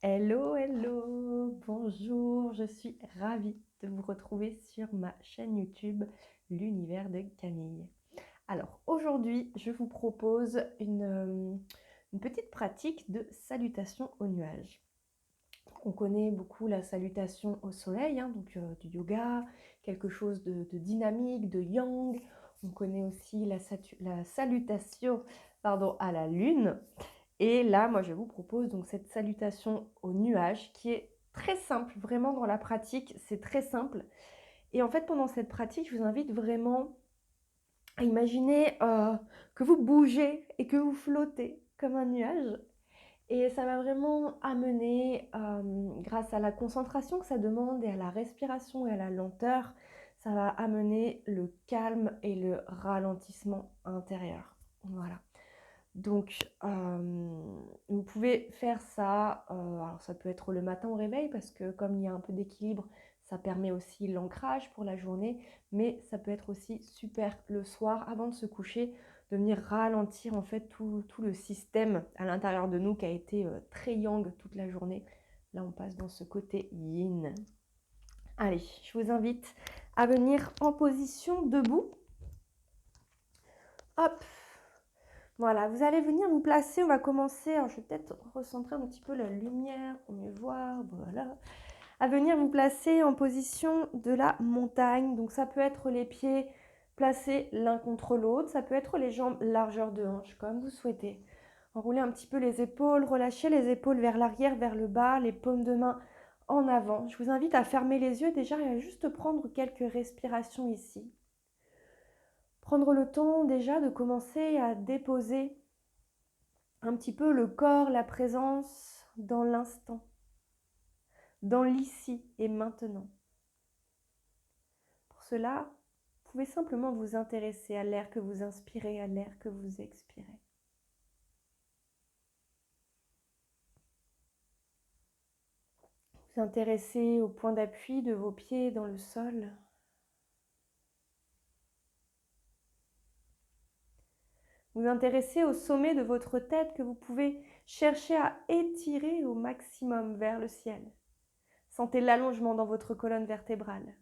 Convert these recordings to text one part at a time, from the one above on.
Hello, hello, bonjour, je suis ravie de vous retrouver sur ma chaîne YouTube, l'univers de Camille. Alors aujourd'hui, je vous propose une petite pratique de salutation au nuage. On connaît beaucoup la salutation au soleil, donc du yoga, quelque chose de dynamique, de yang. On connaît aussi la salutation à la lune. Et là, moi, je vous propose donc cette salutation au nuage qui est très simple, vraiment dans la pratique, c'est très simple. Et en fait, pendant cette pratique, je vous invite vraiment à imaginer que vous bougez et que vous flottez comme un nuage. Et ça va vraiment amener, grâce à la concentration que ça demande et à la respiration et à la lenteur, ça va amener le calme et le ralentissement intérieur. Voilà. Donc, vous pouvez faire ça, alors ça peut être le matin au réveil parce que comme il y a un peu d'équilibre, ça permet aussi l'ancrage pour la journée, mais ça peut être aussi super le soir avant de se coucher, de venir ralentir en fait tout le système à l'intérieur de nous qui a été très yang toute la journée. Là, on passe dans ce côté yin. Allez, je vous invite à venir en position debout. Hop! Voilà, vous allez venir vous placer, on va commencer, alors je vais peut-être recentrer un petit peu la lumière pour mieux voir, voilà. À venir vous placer en position de la montagne, donc ça peut être les pieds placés l'un contre l'autre, ça peut être les jambes largeur de hanche, comme vous souhaitez. Enroulez un petit peu les épaules, relâchez les épaules vers l'arrière, vers le bas, les paumes de main en avant. Je vous invite à fermer les yeux déjà et à juste prendre quelques respirations ici. Prendre le temps déjà de commencer à déposer un petit peu le corps, la présence dans l'instant, dans l'ici et maintenant. Pour cela, vous pouvez simplement vous intéresser à l'air que vous inspirez, à l'air que vous expirez. Vous intéresser au point d'appui de vos pieds dans le sol. Vous intéresser au sommet de votre tête que vous pouvez chercher à étirer au maximum vers le ciel. Sentez l'allongement dans votre colonne vertébrale.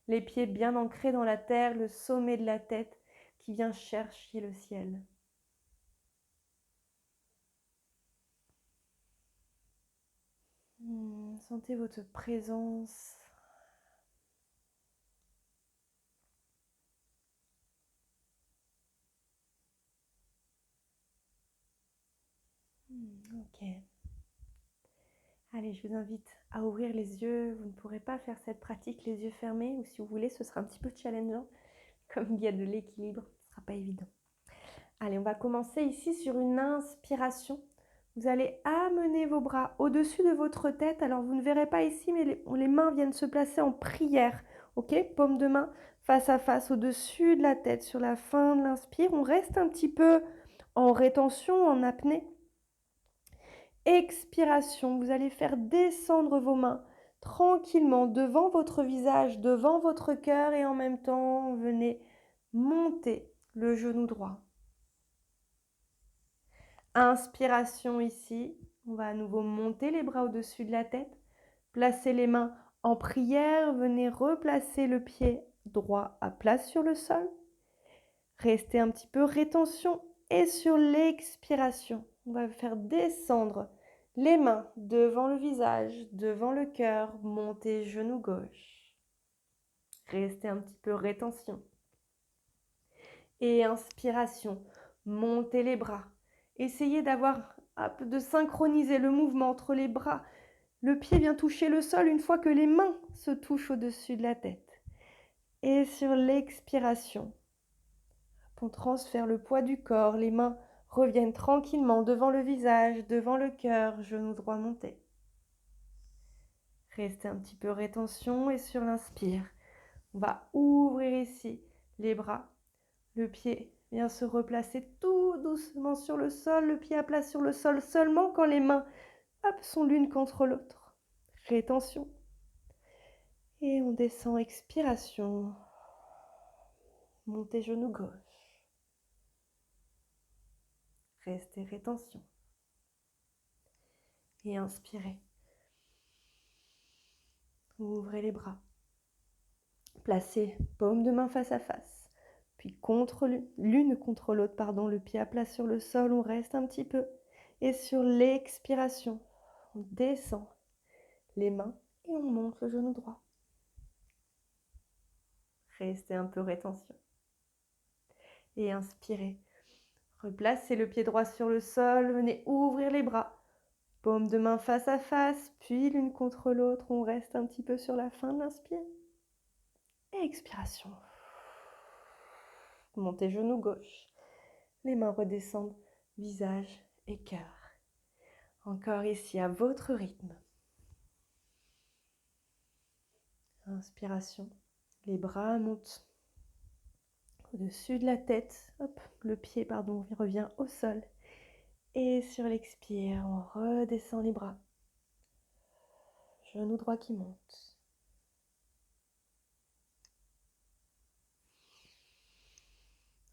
Les pieds bien ancrés dans la terre, le sommet de la tête qui vient chercher le ciel. Sentez votre présence. Ok. Allez, je vous invite à ouvrir les yeux. Vous ne pourrez pas faire cette pratique les yeux fermés, ou si vous voulez, ce sera un petit peu challengeant. Comme il y a de l'équilibre, ce ne sera pas évident. Allez, on va commencer ici sur une inspiration. Vous allez amener vos bras au-dessus de votre tête. Alors, vous ne verrez pas ici, mais les mains viennent se placer en prière. Ok, paume de main face à face au-dessus de la tête. Sur la fin de l'inspire, on reste un petit peu en rétention, en apnée. Expiration, vous allez faire descendre vos mains tranquillement devant votre visage, devant votre cœur et en même temps, venez monter le genou droit. Inspiration ici, on va à nouveau monter les bras au-dessus de la tête, placer les mains en prière, venez replacer le pied droit à plat sur le sol. Restez un petit peu rétention et sur l'expiration, on va faire descendre les mains devant le visage, devant le cœur, montez genou gauche. Restez un petit peu rétention. Et inspiration, montez les bras. Essayez de synchroniser le mouvement entre les bras. Le pied vient toucher le sol une fois que les mains se touchent au-dessus de la tête. Et sur l'expiration, on transfère le poids du corps, les mains reviennent tranquillement devant le visage, devant le cœur, genou droit monté. Restez un petit peu rétention et sur l'inspire, on va ouvrir ici les bras. Le pied vient se replacer tout doucement sur le sol, le pied à plat sur le sol seulement quand les mains sont l'une contre l'autre. Rétention. Et on descend, expiration. Montez genou gauche. Restez rétention. Et inspirez. Ouvrez les bras. Placez paume de main face à face. Puis l'une contre l'autre, le pied à plat sur le sol, on reste un petit peu. Et sur l'expiration, on descend les mains et on monte le genou droit. Restez un peu rétention. Et inspirez. Replacez le pied droit sur le sol, venez ouvrir les bras. Paume de main face à face, puis l'une contre l'autre, on reste un petit peu sur la fin de l'inspire. Et expiration. Montez genou gauche. Les mains redescendent, visage et cœur. Encore ici à votre rythme. Inspiration. Les bras montent au-dessus de la tête. Hop, le pied revient au sol. Et sur l'expire, on redescend les bras. Genou droit qui monte.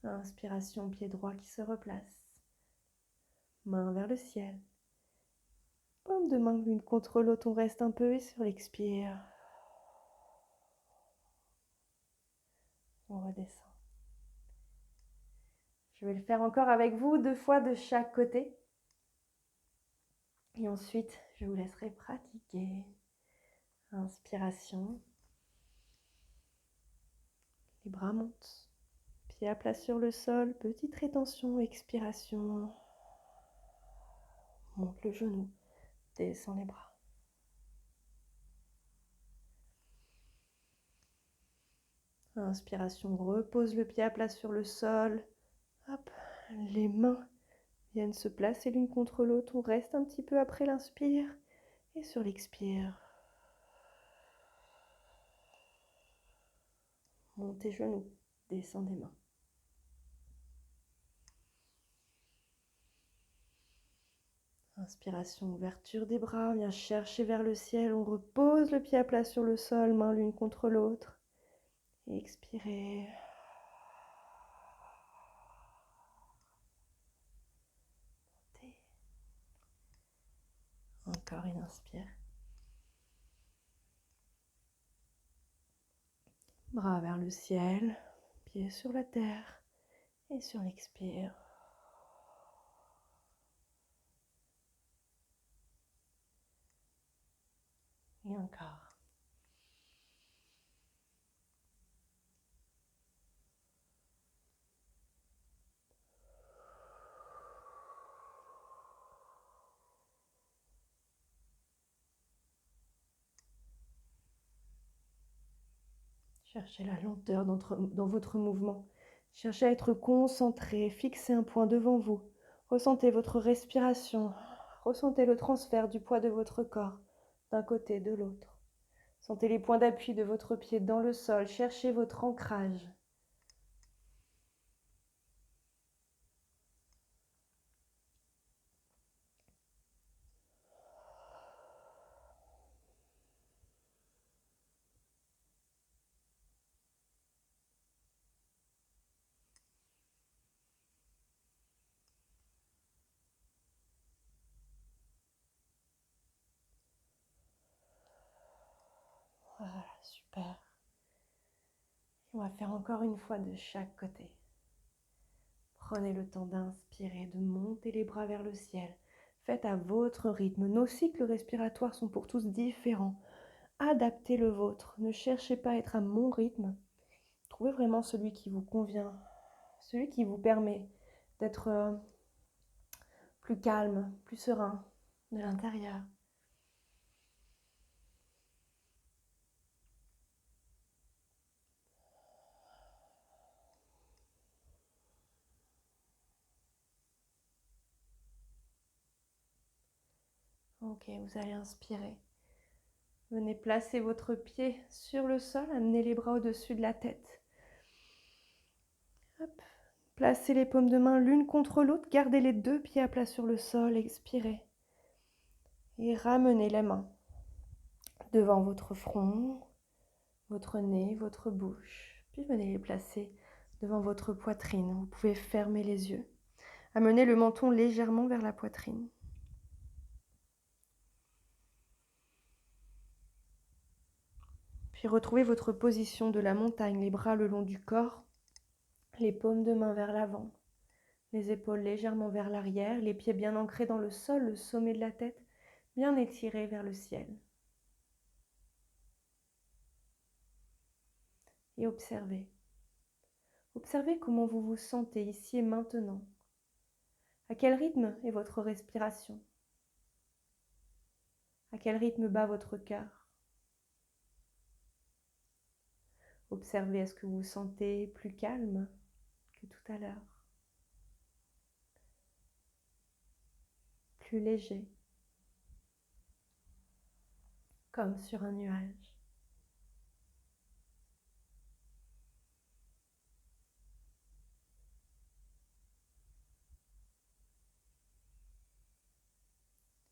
Inspiration, pied droit qui se replace. Main vers le ciel. Paume de main l'une contre l'autre, on reste un peu et sur l'expire, on redescend. Je vais le faire encore avec vous, 2 fois de chaque côté. Et ensuite, je vous laisserai pratiquer. Inspiration. Les bras montent. Pied à plat sur le sol, petite rétention, expiration. Monte le genou, descend les bras. Inspiration, repose le pied à plat sur le sol. Hop, les mains viennent se placer l'une contre l'autre. On reste un petit peu après l'inspire. Et sur l'expire, montez genoux, descendez mains. Inspiration, ouverture des bras, on vient chercher vers le ciel. On repose le pied à plat sur le sol, mains l'une contre l'autre. Et expirez. Montez. Encore une inspire. Bras vers le ciel, pieds sur la terre. Et sur l'expire. Et encore. Cherchez la lenteur dans votre mouvement. Cherchez à être concentré, fixez un point devant vous. Ressentez votre respiration. Ressentez le transfert du poids de votre corps d'un côté de l'autre. Sentez les points d'appui de votre pied dans le sol. Cherchez votre ancrage. Voilà, super. On va faire encore une fois de chaque côté. Prenez le temps d'inspirer, de monter les bras vers le ciel. Faites à votre rythme. Nos cycles respiratoires sont pour tous différents. Adaptez le vôtre. Ne cherchez pas à être à mon rythme. Trouvez vraiment celui qui vous convient, celui qui vous permet d'être plus calme, plus serein de l'intérieur. Ok, vous allez inspirer. Venez placer votre pied sur le sol, amenez les bras au-dessus de la tête. Hop. Placez les paumes de main l'une contre l'autre, gardez les 2 pieds à plat sur le sol, expirez. Et ramenez les mains devant votre front, votre nez, votre bouche. Puis venez les placer devant votre poitrine. Vous pouvez fermer les yeux. Amenez le menton légèrement vers la poitrine. Puis retrouvez votre position de la montagne, les bras le long du corps, les paumes de main vers l'avant, les épaules légèrement vers l'arrière, les pieds bien ancrés dans le sol, le sommet de la tête bien étiré vers le ciel. Et observez. Observez comment vous vous sentez ici et maintenant. À quel rythme est votre respiration? À quel rythme bat votre cœur? Observez, est-ce que vous vous sentez plus calme que tout à l'heure? Plus léger, comme sur un nuage.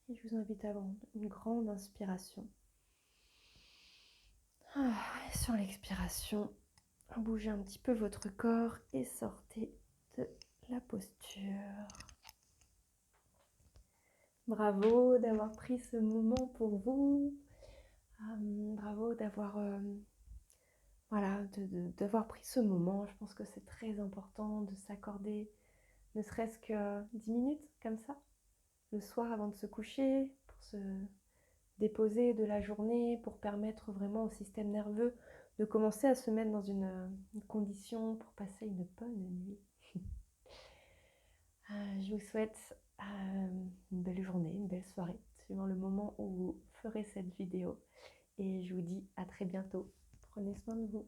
Et je vous invite à prendre une grande inspiration. Et sur l'expiration, bougez un petit peu votre corps et sortez de la posture. Bravo d'avoir pris ce moment pour vous. Bravo d'avoir d'avoir pris ce moment. Je pense que c'est très important de s'accorder ne serait-ce que 10 minutes comme ça, le soir avant de se coucher, pour se déposer de la journée, pour permettre vraiment au système nerveux de commencer à se mettre dans une condition pour passer une bonne nuit. Je vous souhaite une belle journée, une belle soirée, suivant le moment où vous ferez cette vidéo. Et je vous dis à très bientôt. Prenez soin de vous.